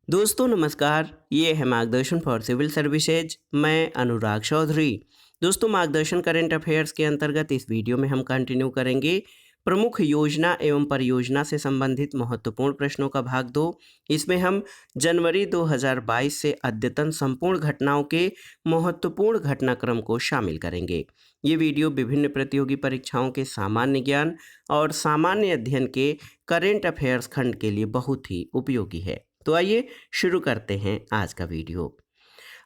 दोस्तों नमस्कार, ये है मार्गदर्शन फॉर सिविल सर्विसेज। मैं अनुराग चौधरी। दोस्तों मार्गदर्शन करंट अफेयर्स के अंतर्गत इस वीडियो में हम कंटिन्यू करेंगे प्रमुख योजना एवं परियोजना से संबंधित महत्वपूर्ण प्रश्नों का भाग 2। इसमें हम जनवरी 2022 से अद्यतन संपूर्ण घटनाओं के महत्वपूर्ण घटनाक्रम को शामिल करेंगे। ये वीडियो विभिन्न प्रतियोगी परीक्षाओं के सामान्य ज्ञान और सामान्य अध्ययन के करेंट अफेयर्स खंड के लिए बहुत ही उपयोगी है। तो आइए शुरू करते हैं आज का वीडियो।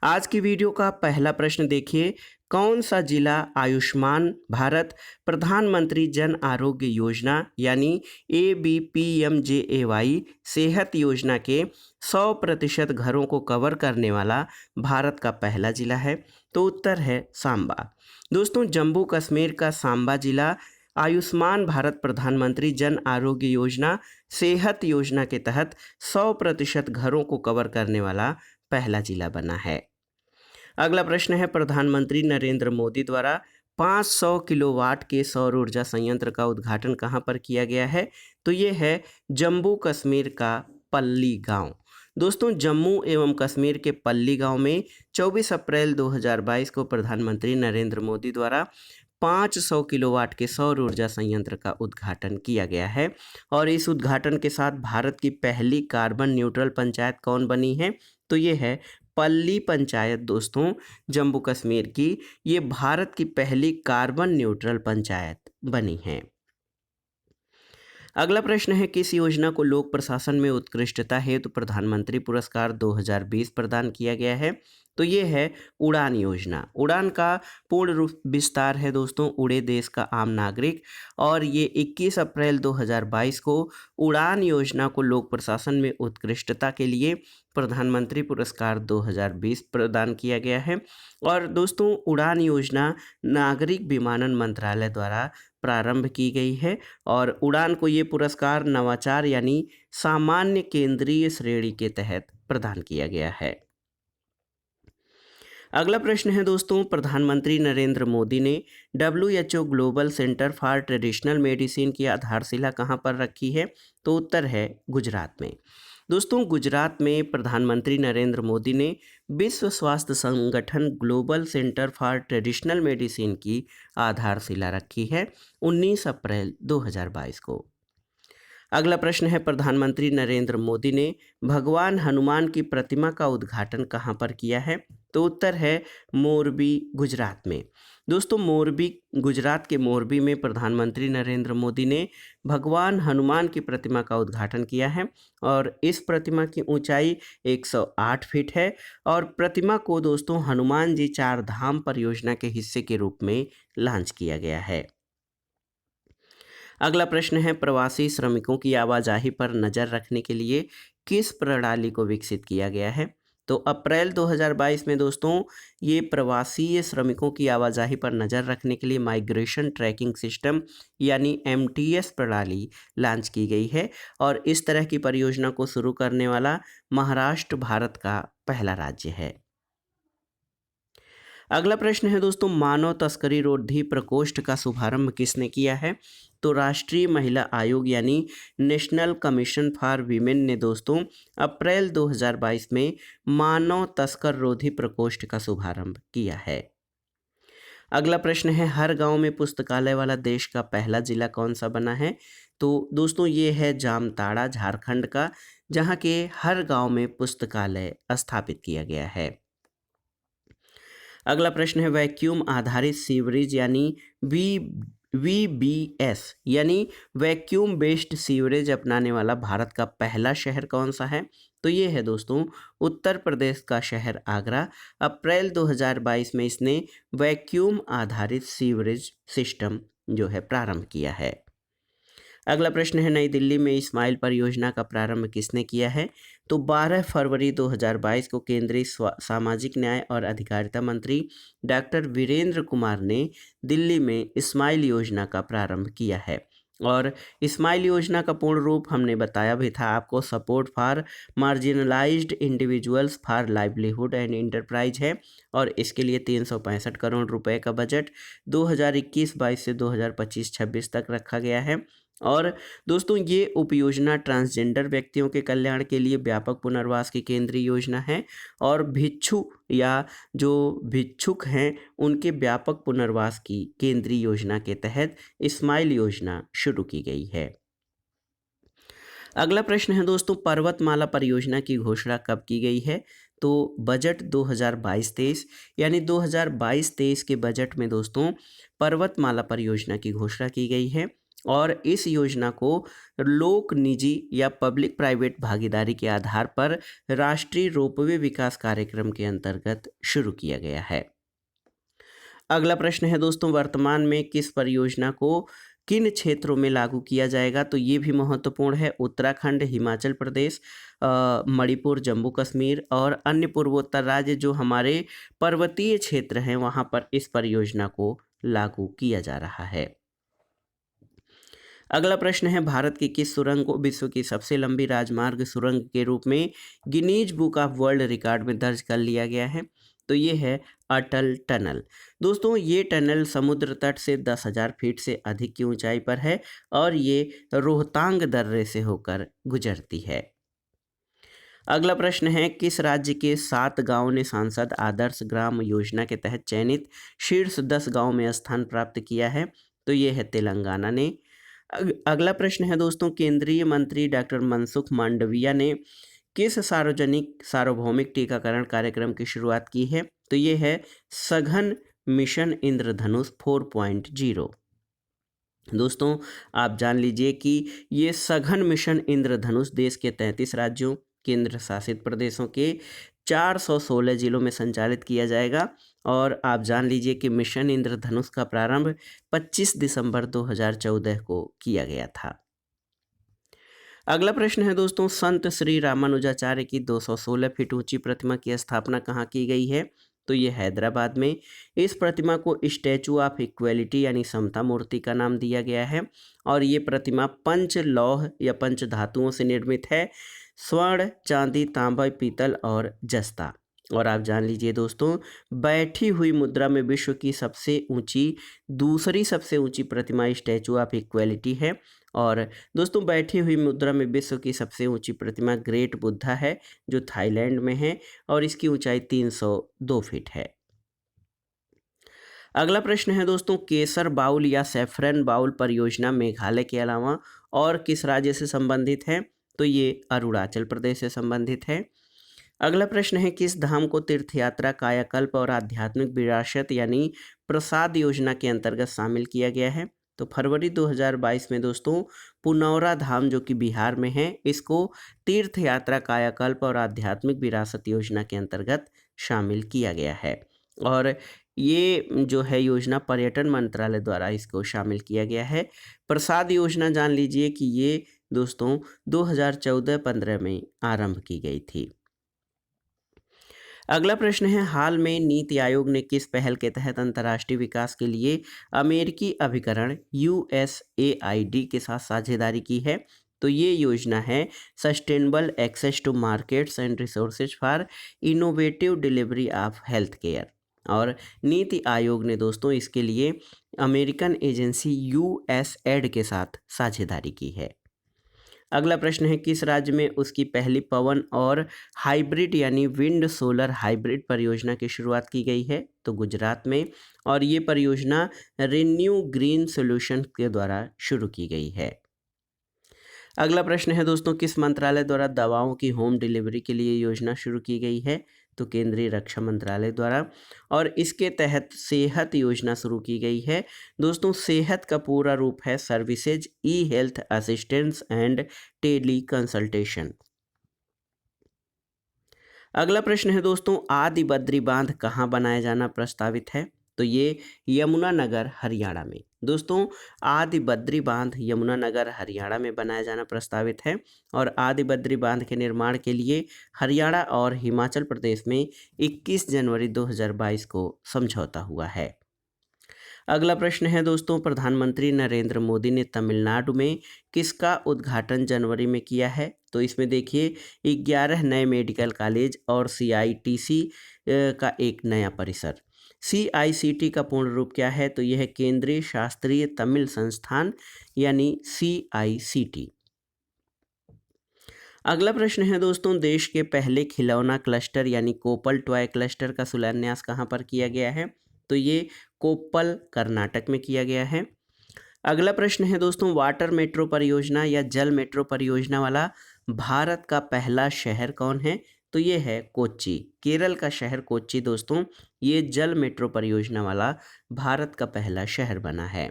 आज की वीडियो का पहला प्रश्न देखिए, कौन सा जिला आयुष्मान भारत प्रधानमंत्री जन आरोग्य योजना यानी ABPMJAY सेहत योजना के 100% घरों को कवर करने वाला भारत का पहला जिला है? तो उत्तर है सांबा। दोस्तों जम्मू कश्मीर का सांबा जिला आयुष्मान भारत प्रधानमंत्री जन आरोग्य योजना सेहत योजना के तहत 100% घरों को कवर करने वाला पहला जिला बना है। अगला प्रश्न है, प्रधानमंत्री नरेंद्र मोदी द्वारा 500 किलोवाट के सौर ऊर्जा संयंत्र का उद्घाटन कहां पर किया गया है? तो ये है जम्मू कश्मीर का पल्ली गांव। दोस्तों जम्मू एवं कश्मीर के पल्ली गांव में 24 अप्रैल 2022 को प्रधानमंत्री नरेंद्र मोदी द्वारा 500 किलोवाट के सौर ऊर्जा संयंत्र का उद्घाटन किया गया है। और इस उद्घाटन के साथ भारत की पहली कार्बन न्यूट्रल पंचायत कौन बनी है? तो ये है पल्ली पंचायत। दोस्तों जम्मू कश्मीर की ये भारत की पहली कार्बन न्यूट्रल पंचायत बनी है। अगला प्रश्न है, किस योजना को लोक प्रशासन में उत्कृष्टता हेतु प्रधानमंत्री पुरस्कार 2020 प्रदान किया गया है? तो ये है उड़ान योजना। उड़ान का पूर्ण रूप विस्तार है दोस्तों उड़े देश का आम नागरिक। और ये 21 अप्रैल 2022 को उड़ान योजना को लोक प्रशासन में उत्कृष्टता के लिए प्रधानमंत्री पुरस्कार 2020 प्रदान किया गया है। और दोस्तों उड़ान योजना नागरिक विमानन मंत्रालय द्वारा प्रारंभ की गई है। और उड़ान को ये पुरस्कार नवाचार यानी सामान्य केंद्रीय श्रेणी के तहत प्रदान किया गया है। अगला प्रश्न है दोस्तों, प्रधानमंत्री नरेंद्र मोदी ने WHO global centre for traditional medicine की आधारशिला कहां पर रखी है? तो उत्तर है गुजरात में। दोस्तों गुजरात में प्रधानमंत्री नरेंद्र मोदी ने विश्व स्वास्थ्य संगठन global centre for traditional medicine की आधारशिला रखी है 19 अप्रैल 2022 को। अगला प्रश्न है, प्रधानमंत्री नरेंद्र मोदी ने भगवान हनुमान की प्रतिमा का उद्घाटन कहां पर किया है? तो उत्तर है मोरबी गुजरात में। दोस्तों मोरबी गुजरात के मोरबी में प्रधानमंत्री नरेंद्र मोदी ने भगवान हनुमान की प्रतिमा का उद्घाटन किया है। और इस प्रतिमा की ऊंचाई 108 फीट है। और प्रतिमा को दोस्तों हनुमान जी चार धाम परियोजना के हिस्से के रूप में लॉन्च किया गया है। अगला प्रश्न है, प्रवासी श्रमिकों की आवाजाही पर नज़र रखने के लिए किस प्रणाली को विकसित किया गया है? तो अप्रैल 2022 में दोस्तों ये प्रवासी श्रमिकों की आवाजाही पर नज़र रखने के लिए माइग्रेशन ट्रैकिंग सिस्टम यानी MTS प्रणाली लॉन्च की गई है। और इस तरह की परियोजना को शुरू करने वाला महाराष्ट्र भारत का पहला राज्य है। अगला प्रश्न है दोस्तों, मानव तस्करी रोधी प्रकोष्ठ का शुभारंभ किसने किया है? तो राष्ट्रीय महिला आयोग यानी नेशनल कमीशन फॉर वीमेन ने दोस्तों अप्रैल 2022 में मानव तस्कर रोधी प्रकोष्ठ का शुभारंभ किया है। अगला प्रश्न है, हर गांव में पुस्तकालय वाला देश का पहला जिला कौन सा बना है? तो दोस्तों ये है जामताड़ा झारखंड का, जहां के हर गांव में पुस्तकालय स्थापित किया गया है। अगला प्रश्न है, वैक्यूम आधारित सीवरेज यानी VBS यानी वैक्यूम बेस्ड सीवरेज अपनाने वाला भारत का पहला शहर कौन सा है? तो ये है दोस्तों उत्तर प्रदेश का शहर आगरा। अप्रैल 2022 में इसने वैक्यूम आधारित सीवरेज सिस्टम जो है प्रारंभ किया है। अगला प्रश्न है, नई दिल्ली में स्माइल परियोजना का प्रारंभ किसने किया है? तो 12 फरवरी 2022 को केंद्रीय सामाजिक न्याय और अधिकारिता मंत्री डॉक्टर वीरेंद्र कुमार ने दिल्ली में स्माइल योजना का प्रारंभ किया है। और स्माइल योजना का पूर्ण रूप हमने बताया भी था आपको, support for marginalised individuals for livelihood and enterprise है। और इसके लिए 365 करोड़ रुपए का बजट 2021-22 से 2025-26 तक रखा गया है। और दोस्तों ये उपयोजना ट्रांसजेंडर व्यक्तियों के कल्याण के लिए व्यापक पुनर्वास की केंद्रीय योजना है और भिक्षु या जो भिक्षुक हैं उनके व्यापक पुनर्वास की केंद्रीय योजना के तहत स्माइल योजना शुरू की गई है। अगला प्रश्न है दोस्तों, पर्वतमाला परियोजना की घोषणा कब की गई है? तो बजट 2022-23 यानी 2022-23 के बजट में दोस्तों पर्वतमाला परियोजना की घोषणा की गई है और इस योजना को लोक निजी या पब्लिक प्राइवेट भागीदारी के आधार पर राष्ट्रीय रोपवे विकास कार्यक्रम के अंतर्गत शुरू किया गया है। अगला प्रश्न है दोस्तों, वर्तमान में किस परियोजना को किन क्षेत्रों में लागू किया जाएगा? तो ये भी महत्वपूर्ण है। उत्तराखंड, हिमाचल प्रदेश, मणिपुर, जम्मू कश्मीर और अन्य पूर्वोत्तर राज्य जो हमारे पर्वतीय क्षेत्र हैं वहाँ पर इस परियोजना को लागू किया जा रहा है। अगला प्रश्न है, भारत की किस सुरंग को विश्व की सबसे लंबी राजमार्ग सुरंग के रूप में Guinness book of world record में दर्ज कर लिया गया है? तो ये है अटल टनल। दोस्तों ये टनल समुद्र तट से 10,000 फीट से अधिक की ऊंचाई पर है और ये रोहतांग दर्रे से होकर गुजरती है। अगला प्रश्न है, किस राज्य के 7 गांवों ने सांसद आदर्श ग्राम योजना के तहत चयनित शीर्ष 10 गांवों में स्थान प्राप्त किया है? तो ये है तेलंगाना ने। अगला प्रश्न है दोस्तों, केंद्रीय मंत्री डॉक्टर मनसुख मांडविया ने किस सार्वजनिक सार्वभौमिक टीकाकरण कार्यक्रम की शुरुआत की है? तो ये है सघन मिशन इंद्रधनुष 4.0। दोस्तों आप जान लीजिए कि ये सघन मिशन इंद्रधनुष देश के 33 राज्यों, केंद्र शासित प्रदेशों के 416 जिलों में संचालित किया जाएगा और आप जान लीजिए कि मिशन इंद्रधनुष का प्रारंभ 25 दिसंबर 2014 को किया गया था। अगला प्रश्न है दोस्तों, संत श्री रामानुजाचार्य की 216 फीट ऊंची प्रतिमा की स्थापना कहाँ की गई है? तो ये हैदराबाद में। इस प्रतिमा को स्टैचू ऑफ इक्वेलिटी यानी समता मूर्ति का नाम दिया गया है और ये प्रतिमा पंच लौह या पंच धातुओं से निर्मित है, स्वर्ण, चांदी, तांबा, पीतल और जस्ता। और आप जान लीजिए दोस्तों, बैठी हुई मुद्रा में विश्व की दूसरी सबसे ऊंची प्रतिमा स्टैचू ऑफ इक्वेलिटी है और दोस्तों बैठी हुई मुद्रा में विश्व की सबसे ऊंची प्रतिमा ग्रेट बुद्धा है जो थाईलैंड में है और इसकी ऊंचाई 302 फीट है। अगला प्रश्न है दोस्तों, केसर बाउल या सैफरन बाउल परियोजना मेघालय के अलावा और किस राज्य से संबंधित है? तो ये अरुणाचल प्रदेश से संबंधित है। अगला प्रश्न है, किस धाम को तीर्थ यात्रा, कायाकल्प और आध्यात्मिक विरासत यानी प्रसाद योजना के अंतर्गत शामिल किया गया है? तो फरवरी 2022 में दोस्तों पुनौरा धाम जो कि बिहार में है, इसको तीर्थ यात्रा, कायाकल्प और आध्यात्मिक विरासत योजना के अंतर्गत शामिल किया गया है और ये जो है योजना पर्यटन मंत्रालय द्वारा इसको शामिल किया गया है। प्रसाद योजना जान लीजिए कि ये दोस्तों 2014-15 में आरंभ की गई थी। अगला प्रश्न है, हाल में नीति आयोग ने किस पहल के तहत अंतर्राष्ट्रीय विकास के लिए अमेरिकी अभिकरण USAID के साथ साझेदारी की है? तो ये योजना है sustainable access to markets and resources for innovative delivery of health care और नीति आयोग ने दोस्तों इसके लिए अमेरिकन एजेंसी USAID के साथ साझेदारी की है। अगला प्रश्न है, किस राज्य में उसकी पहली पवन और हाइब्रिड यानी विंड सोलर हाइब्रिड परियोजना की शुरुआत की गई है? तो गुजरात में और ये परियोजना रिन्यू ग्रीन सॉल्यूशन के द्वारा शुरू की गई है। अगला प्रश्न है दोस्तों, किस मंत्रालय द्वारा दवाओं की होम डिलीवरी के लिए योजना शुरू की गई है? तो केंद्रीय रक्षा मंत्रालय द्वारा और इसके तहत सेहत योजना शुरू की गई है। दोस्तों सेहत का पूरा रूप है services e health assistance and teleconsultation. अगला प्रश्न है दोस्तों, आदि बद्री बांध कहाँ बनाया जाना प्रस्तावित है? तो ये यमुनानगर हरियाणा में। दोस्तों आदि बद्री बांध यमुनानगर हरियाणा में बनाया जाना प्रस्तावित है और आदि बद्री बांध के निर्माण के लिए हरियाणा और हिमाचल प्रदेश में 21 जनवरी 2022 को समझौता हुआ है। अगला प्रश्न है दोस्तों, प्रधानमंत्री नरेंद्र मोदी ने तमिलनाडु में किसका उद्घाटन जनवरी में किया है? तो इसमें देखिए 11 नए मेडिकल कॉलेज और CITC का एक नया परिसर। CICT का पूर्ण रूप क्या है? तो यह है केंद्रीय शास्त्रीय तमिल संस्थान यानी CICT। अगला प्रश्न है दोस्तों, देश के पहले खिलौना क्लस्टर यानी कोप्पल टॉय क्लस्टर का शिलान्यास कहाँ पर किया गया है? तो ये कोप्पल कर्नाटक में किया गया है। अगला प्रश्न है दोस्तों, वाटर मेट्रो परियोजना या जल मेट्रो परियोजना वाला भारत का पहला शहर कौन है? तो ये है कोच्चि। केरल का शहर कोच्चि दोस्तों ये जल मेट्रो परियोजना वाला भारत का पहला शहर बना है।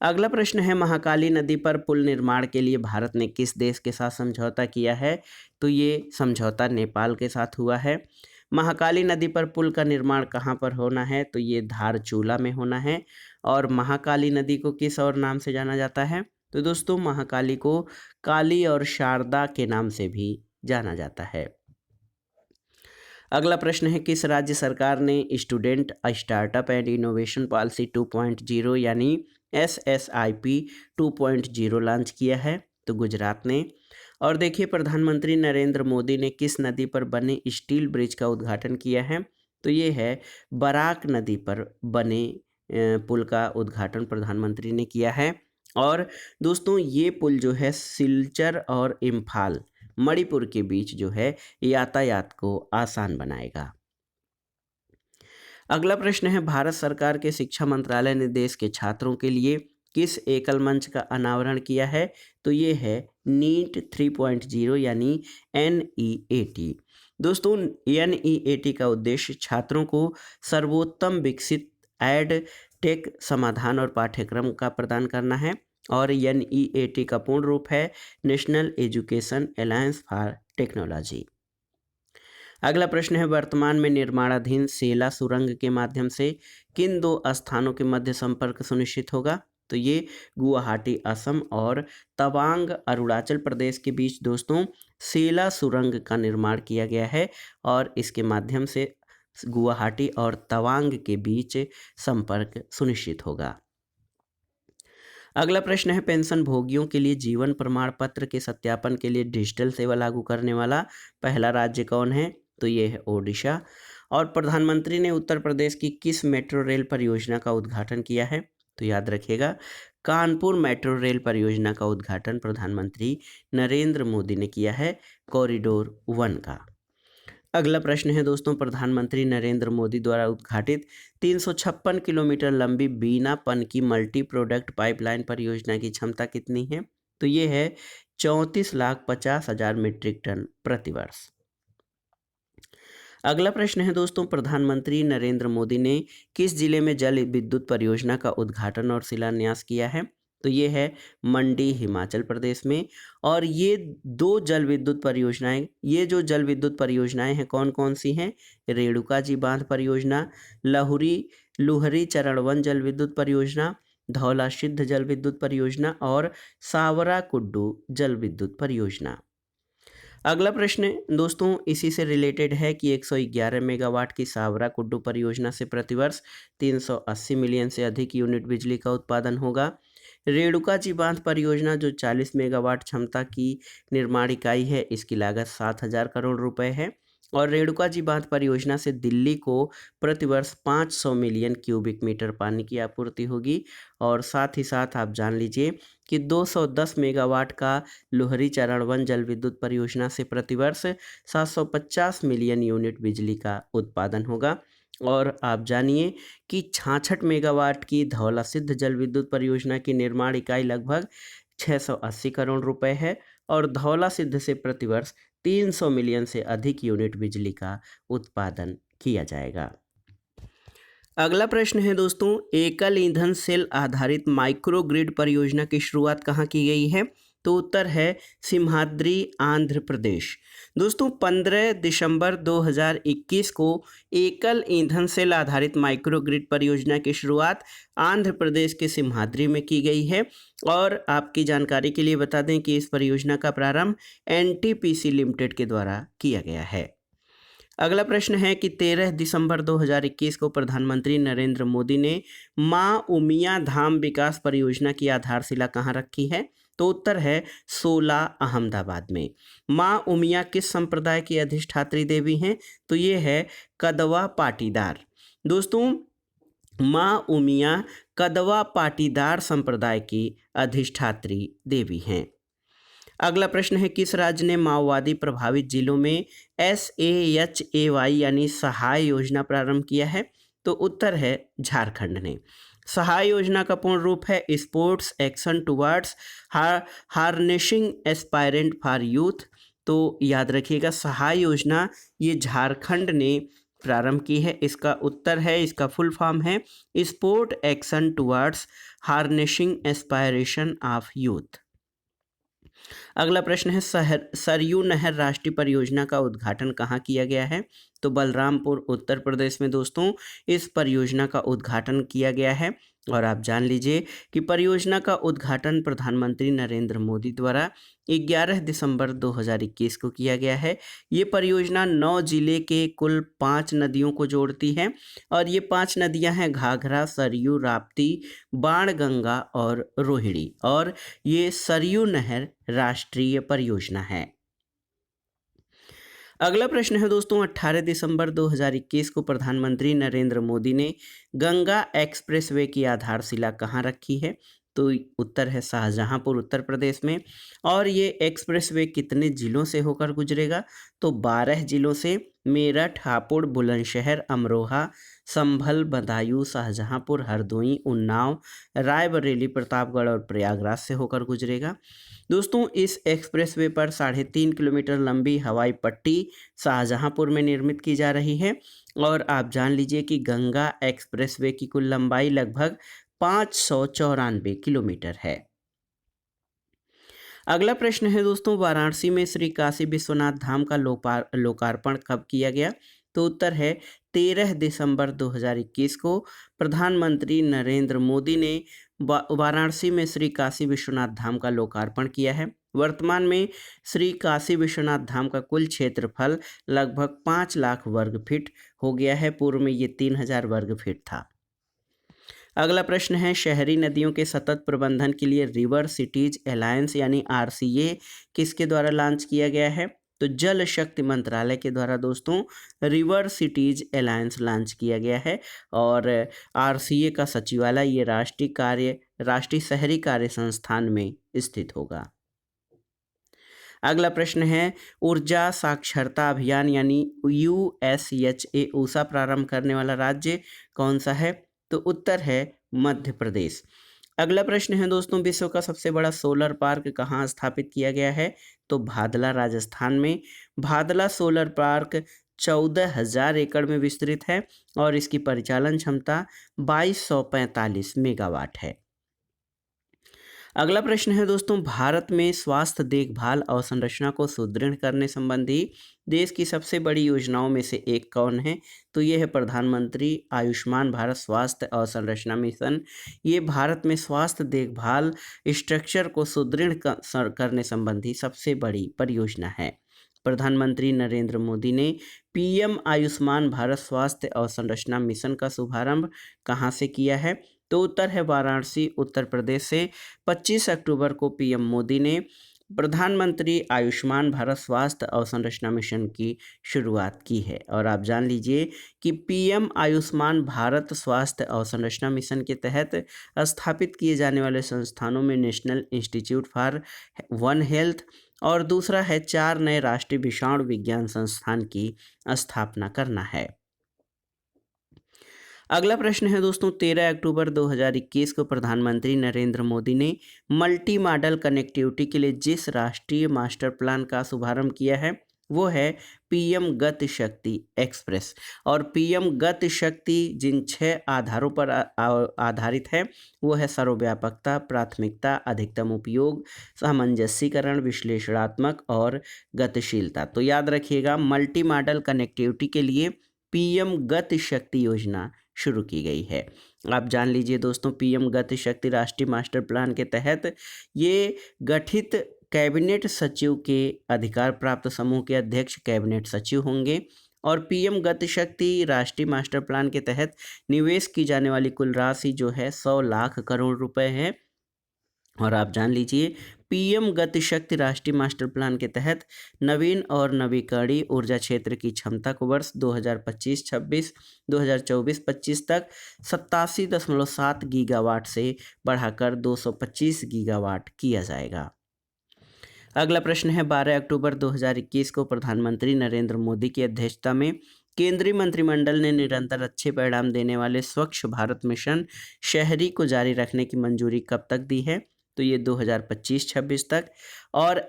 अगला प्रश्न है, महाकाली नदी पर पुल निर्माण के लिए भारत ने किस देश के साथ समझौता किया है? तो ये समझौता नेपाल के साथ हुआ है। महाकाली नदी पर पुल का निर्माण कहाँ पर होना है? तो ये धारचूला में होना है। और महाकाली नदी को किस और नाम से जाना जाता है? तो दोस्तों महाकाली को काली और शारदा के नाम से भी जाना जाता है। अगला प्रश्न है, किस राज्य सरकार ने student startup and innovation policy 2.0 यानी SSIP 2.0 लॉन्च किया है? तो गुजरात ने। और देखिए, प्रधानमंत्री नरेंद्र मोदी ने किस नदी पर बने स्टील ब्रिज का उद्घाटन किया है? तो ये है बराक नदी पर बने पुल का उद्घाटन प्रधानमंत्री ने किया है। और दोस्तों ये पुल जो है सिलचर और इम्फाल मणिपुर के बीच जो है यातायात को आसान बनाएगा। अगला प्रश्न है, भारत सरकार के शिक्षा मंत्रालय ने देश के छात्रों के लिए किस एकल मंच का अनावरण किया है? तो ये है नीट 3.0 यानी NEAT। दोस्तों NEAT का उद्देश्य छात्रों को सर्वोत्तम विकसित एड टेक समाधान और पाठ्यक्रम का प्रदान करना है। और NEAT का पूर्ण रूप है national education alliance for technology. अगला प्रश्न है, वर्तमान में निर्माणाधीन सेला सुरंग के माध्यम से किन दो स्थानों के मध्य संपर्क सुनिश्चित होगा? तो ये गुवाहाटी असम और तवांग अरुणाचल प्रदेश के बीच दोस्तों सेला सुरंग का निर्माण किया गया है और इसके माध्यम से गुवाहाटी और तवांग के बीच संपर्क सुनिश्चित होगा। अगला प्रश्न है, पेंशन भोगियों के लिए जीवन प्रमाण पत्र के सत्यापन के लिए डिजिटल सेवा लागू करने वाला पहला राज्य कौन है? तो ये है ओडिशा। और प्रधानमंत्री ने उत्तर प्रदेश की किस मेट्रो रेल परियोजना का उद्घाटन किया है? तो याद रखिएगा, कानपुर मेट्रो रेल परियोजना का उद्घाटन प्रधानमंत्री नरेंद्र मोदी ने किया है, कॉरिडोर 1 का। अगला प्रश्न है दोस्तों, प्रधानमंत्री नरेंद्र मोदी द्वारा उद्घाटित 356 किलोमीटर लंबी बीना पनकी मल्टी प्रोडक्ट पाइपलाइन परियोजना की क्षमता कितनी है? तो ये है 34,50,000 मीट्रिक टन प्रतिवर्ष। अगला प्रश्न है दोस्तों, प्रधानमंत्री नरेंद्र मोदी ने किस जिले में जल विद्युत परियोजना का उद्घाटन और शिलान्यास किया है? तो ये है मंडी हिमाचल प्रदेश में। और ये जो जल विद्युत परियोजनाएं हैं कौन कौन सी हैं? रेणुका जी बांध परियोजना, लुहरी चरण 1 जल विद्युत परियोजना, धौला सिद्ध जल विद्युत परियोजना और सावरा कुड्डू जल विद्युत परियोजना। अगला प्रश्न दोस्तों इसी से रिलेटेड है कि 111 मेगावाट की सावरा कुड्डू परियोजना से प्रतिवर्ष 380 मिलियन से अधिक यूनिट बिजली का उत्पादन होगा। रेणुका जी बांध परियोजना जो 40 मेगावाट क्षमता की निर्माण इकाई है, इसकी लागत 7,000 करोड़ रुपए है। और रेणुका जी बांध परियोजना से दिल्ली को प्रतिवर्ष 500 मिलियन क्यूबिक मीटर पानी की आपूर्ति होगी। और साथ ही साथ आप जान लीजिए कि 210 मेगावाट का लुहरी चरण 1 जल विद्युत परियोजना से प्रतिवर्ष 750 मिलियन यूनिट बिजली का उत्पादन होगा। और आप जानिए कि 66 मेगावाट की धौला सिद्ध जल विद्युत परियोजना की निर्माण इकाई लगभग 680 करोड़ रुपए है और धौला सिद्ध से प्रतिवर्ष 300 मिलियन से अधिक यूनिट बिजली का उत्पादन किया जाएगा। अगला प्रश्न है दोस्तों, एकल ईंधन सेल आधारित माइक्रो ग्रिड परियोजना की शुरुआत कहाँ की गई है? तो उत्तर है सिम्हाद्री आंध्र प्रदेश। दोस्तों 15 दिसंबर 2021 को एकल ईंधन सेल आधारित माइक्रो ग्रिड परियोजना की शुरुआत आंध्र प्रदेश के सिम्हाद्री में की गई है। और आपकी जानकारी के लिए बता दें कि इस परियोजना का प्रारंभ NTPC लिमिटेड के द्वारा किया गया है। अगला प्रश्न है कि 13 दिसंबर 2021 को प्रधानमंत्री नरेंद्र मोदी ने माँ उमिया धाम विकास परियोजना की आधारशिला कहाँ रखी है? तो उत्तर है 16 अहमदाबाद में। माँ उमिया किस संप्रदाय की अधिष्ठात्री देवी हैं? तो ये है कदवा पाटीदार। दोस्तों, माँ उमिया कदवा पाटीदार संप्रदाय की अधिष्ठात्री देवी हैं। अगला प्रश्न है, किस राज्य ने माओवादी प्रभावित जिलों में SAHAY यानी सहाय योजना प्रारंभ किया है? तो उत्तर है झारखंड ने। सहाय योजना का पूर्ण रूप है sports action towards harnessing aspirant for youth. तो याद रखिएगा, सहाय योजना ये झारखंड ने प्रारंभ की है। इसका उत्तर है, इसका फुल फॉर्म है sport action towards harnessing aspiration of youth. अगला प्रश्न है, सरयू नहर राष्ट्रीय परियोजना का उद्घाटन कहाँ किया गया है? तो बलरामपुर उत्तर प्रदेश में दोस्तों इस परियोजना का उद्घाटन किया गया है। और आप जान लीजिए कि परियोजना का उद्घाटन प्रधानमंत्री नरेंद्र मोदी द्वारा 11 दिसंबर 2021 को किया गया है। ये परियोजना 9 जिले के कुल 5 नदियों को जोड़ती है और ये 5 नदियां हैं घाघरा, सरयू, राप्ती, बाणगंगा और रोहिणी। और ये सरयू नहर राष्ट्रीय परियोजना है। अगला प्रश्न है दोस्तों, 18 दिसंबर 2021 को प्रधानमंत्री नरेंद्र मोदी ने गंगा एक्सप्रेसवे की आधारशिला कहाँ रखी है? तो उत्तर है शाहजहांपुर उत्तर प्रदेश में। और ये एक्सप्रेसवे कितने जिलों से होकर गुजरेगा? तो 12 जिलों से, मेरठ, हापुड़, बुलंदशहर, अमरोहा, संभल, बदायूं, शाहजहांपुर, हरदोई, उन्नाव, रायबरेली, प्रतापगढ़ और प्रयागराज से होकर गुजरेगा। दोस्तों, इस एक्सप्रेसवे पर 3.5 किलोमीटर लंबी हवाई पट्टी शाहजहांपुर में निर्मित की जा रही है। और आप जान लीजिए कि गंगा एक्सप्रेसवे की कुल लंबाई लगभग 594 किलोमीटर है। अगला प्रश्न है दोस्तों, वाराणसी में श्री काशी विश्वनाथ धाम का लोकार्पण कब किया गया? तो उत्तर है 13 दिसंबर 2021 को प्रधानमंत्री नरेंद्र मोदी ने वाराणसी में श्री काशी विश्वनाथ धाम का लोकार्पण किया है। वर्तमान में श्री काशी विश्वनाथ धाम का कुल क्षेत्रफल लगभग 5 लाख वर्ग फीट हो गया है। पूर्व में ये 3000 वर्ग फीट था। अगला प्रश्न है, शहरी नदियों के सतत प्रबंधन के लिए रिवर सिटीज अलायंस यानी RCA किसके द्वारा लॉन्च किया गया है? तो जल शक्ति मंत्रालय के द्वारा दोस्तों रिवर सिटीज अलायंस लॉन्च किया गया है। और RCA का सचिवालय ये राष्ट्रीय शहरी कार्य संस्थान में स्थित होगा। अगला प्रश्न है, ऊर्जा साक्षरता अभियान यानी USHA ऊषा प्रारंभ करने वाला राज्य कौन सा है? तो उत्तर है मध्य प्रदेश। अगला प्रश्न है दोस्तों, विश्व का सबसे बड़ा सोलर पार्क कहाँ स्थापित किया गया है? तो भादला राजस्थान में। भादला सोलर पार्क 14,000 एकड़ में विस्तृत है और इसकी परिचालन क्षमता 2245 मेगावाट है। अगला प्रश्न है दोस्तों, भारत में स्वास्थ्य देखभाल अवसंरचना को सुदृढ़ करने संबंधी देश की सबसे बड़ी योजनाओं में से एक कौन है? तो ये है प्रधानमंत्री आयुष्मान भारत स्वास्थ्य अवसंरचना मिशन। ये भारत में स्वास्थ्य देखभाल स्ट्रक्चर को सुदृढ़ करने संबंधी सबसे बड़ी परियोजना है। प्रधानमंत्री नरेंद्र मोदी ने PM आयुष्मान भारत स्वास्थ्य अवसंरचना मिशन का शुभारंभ कहाँ से किया है? तो उत्तर है वाराणसी उत्तर प्रदेश से। 25 अक्टूबर को PM मोदी ने प्रधानमंत्री आयुष्मान भारत स्वास्थ्य अवसंरचना मिशन की शुरुआत की है। और आप जान लीजिए कि PM आयुष्मान भारत स्वास्थ्य अवसंरचना मिशन के तहत स्थापित किए जाने वाले संस्थानों में national institute for one health और दूसरा है 4 नए राष्ट्रीय विषाणु विज्ञान संस्थान की स्थापना करना है। अगला प्रश्न है दोस्तों, 13 अक्टूबर 2021 को प्रधानमंत्री नरेंद्र मोदी ने मल्टी मॉडल कनेक्टिविटी के लिए जिस राष्ट्रीय मास्टर प्लान का शुभारंभ किया है वो है PM गति शक्ति एक्सप्रेस। और PM गति शक्ति जिन 6 आधारों पर आधारित है वो है सर्वव्यापकता, प्राथमिकता, अधिकतम उपयोग, सामंजस्यीकरण, विश्लेषणात्मक और गतिशीलता। तो याद रखिएगा, मल्टी मॉडल कनेक्टिविटी के लिए PM गति शक्ति योजना शुरू की गई है। आप जान लीजिए दोस्तों, PM गति शक्ति राष्ट्रीय मास्टर प्लान के तहत ये गठित कैबिनेट सचिव के अधिकार प्राप्त समूह के अध्यक्ष कैबिनेट सचिव होंगे। और PM गति शक्ति राष्ट्रीय मास्टर प्लान के तहत निवेश की जाने वाली कुल राशि जो है 100 लाख करोड़ रुपए है। और आप जान लीजिए, पीएम गति शक्ति राष्ट्रीय मास्टर प्लान के तहत नवीन और नवीकरणीय ऊर्जा क्षेत्र की क्षमता को वर्ष 2025-26, 2024-25 तक 87.7 गीगावाट से बढ़ाकर 225 गीगावाट किया जाएगा। अगला प्रश्न है, 12 अक्टूबर 2021 को प्रधानमंत्री नरेंद्र मोदी की अध्यक्षता में केंद्रीय मंत्रिमंडल ने निरंतर अच्छे परिणाम देने वाले स्वच्छ भारत मिशन शहरी को जारी रखने की मंजूरी कब तक दी है? तो ये 2025-26 तक। और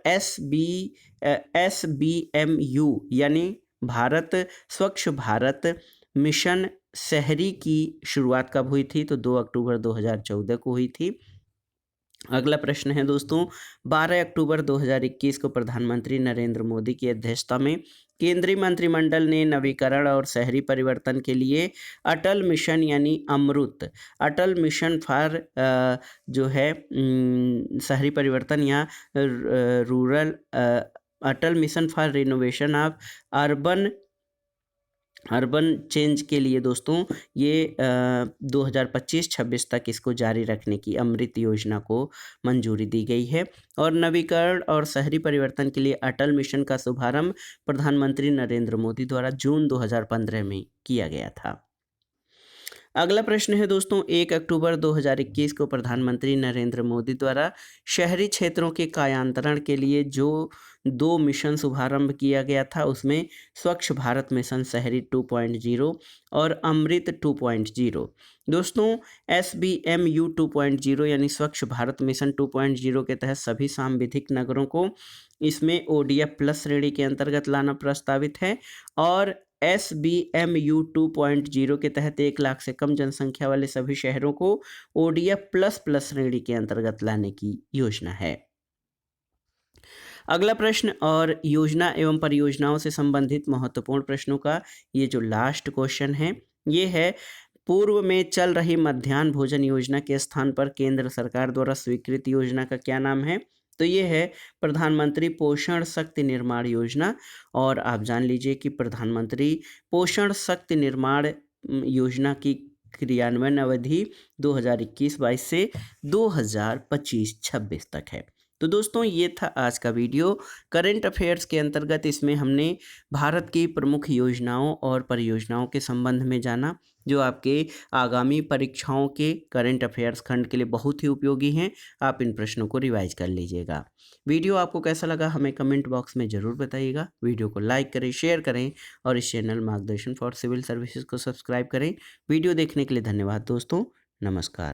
SBMU यानी भारत स्वच्छ भारत मिशन शहरी की शुरुआत कब हुई थी? तो 2 अक्टूबर 2014 को हुई थी। अगला प्रश्न है दोस्तों, 12 अक्टूबर 2021 को प्रधानमंत्री नरेंद्र मोदी की अध्यक्षता में केंद्रीय मंत्रिमंडल ने नवीकरण और शहरी परिवर्तन के लिए अटल मिशन यानी अमृत, अटल मिशन फॉर जो है शहरी परिवर्तन या rural Atal mission for renovation of urban change के लिए दोस्तों ये 2025-26 तक इसको जारी रखने की अमृत योजना को मंजूरी दी गई है। और नवीकरण और शहरी परिवर्तन के लिए अटल मिशन का शुभारंभ प्रधानमंत्री नरेंद्र मोदी द्वारा जून 2015 में किया गया था। अगला प्रश्न है दोस्तों, 1 अक्टूबर 2021 को प्रधानमंत्री नरेंद्र मोदी द्वारा शहरी क्षेत्रों के कायांतरण के लिए जो 2 मिशन शुभारंभ किया गया था, उसमें स्वच्छ भारत मिशन शहरी 2.0 और अमृत 2.0। दोस्तों SBMU 2.0 यानी स्वच्छ भारत मिशन 2.0 के तहत सभी सांविधिक नगरों को इसमें ODF प्लस श्रेणी के अंतर्गत लाना प्रस्तावित है। और SBMU 2.0 के तहत 1 लाख से कम जनसंख्या वाले सभी शहरों को ODF प्लस प्लस श्रेणी के अंतर्गत लाने की योजना है। अगला प्रश्न और योजना एवं परियोजनाओं से संबंधित महत्वपूर्ण प्रश्नों का ये जो लास्ट क्वेश्चन है, ये है, पूर्व में चल रही मध्याह्न भोजन योजना के स्थान पर केंद्र सरकार द्वारा स्वीकृत योजना का क्या नाम है? तो ये है प्रधानमंत्री पोषण शक्ति निर्माण योजना। और आप जान लीजिए कि प्रधानमंत्री पोषण शक्ति निर्माण योजना की क्रियान्वयन अवधि 2021-22 से 2025-26 तक है। तो दोस्तों ये था आज का वीडियो करंट अफेयर्स के अंतर्गत। इसमें हमने भारत की प्रमुख योजनाओं और परियोजनाओं के संबंध में जाना, जो आपके आगामी परीक्षाओं के करंट अफेयर्स खंड के लिए बहुत ही उपयोगी हैं। आप इन प्रश्नों को रिवाइज कर लीजिएगा। वीडियो आपको कैसा लगा हमें कमेंट बॉक्स में ज़रूर बताइएगा। वीडियो को लाइक करें, शेयर करें और इस चैनल मार्गदर्शन फॉर सिविल सर्विसेज को सब्सक्राइब करें। वीडियो देखने के लिए धन्यवाद दोस्तों। नमस्कार।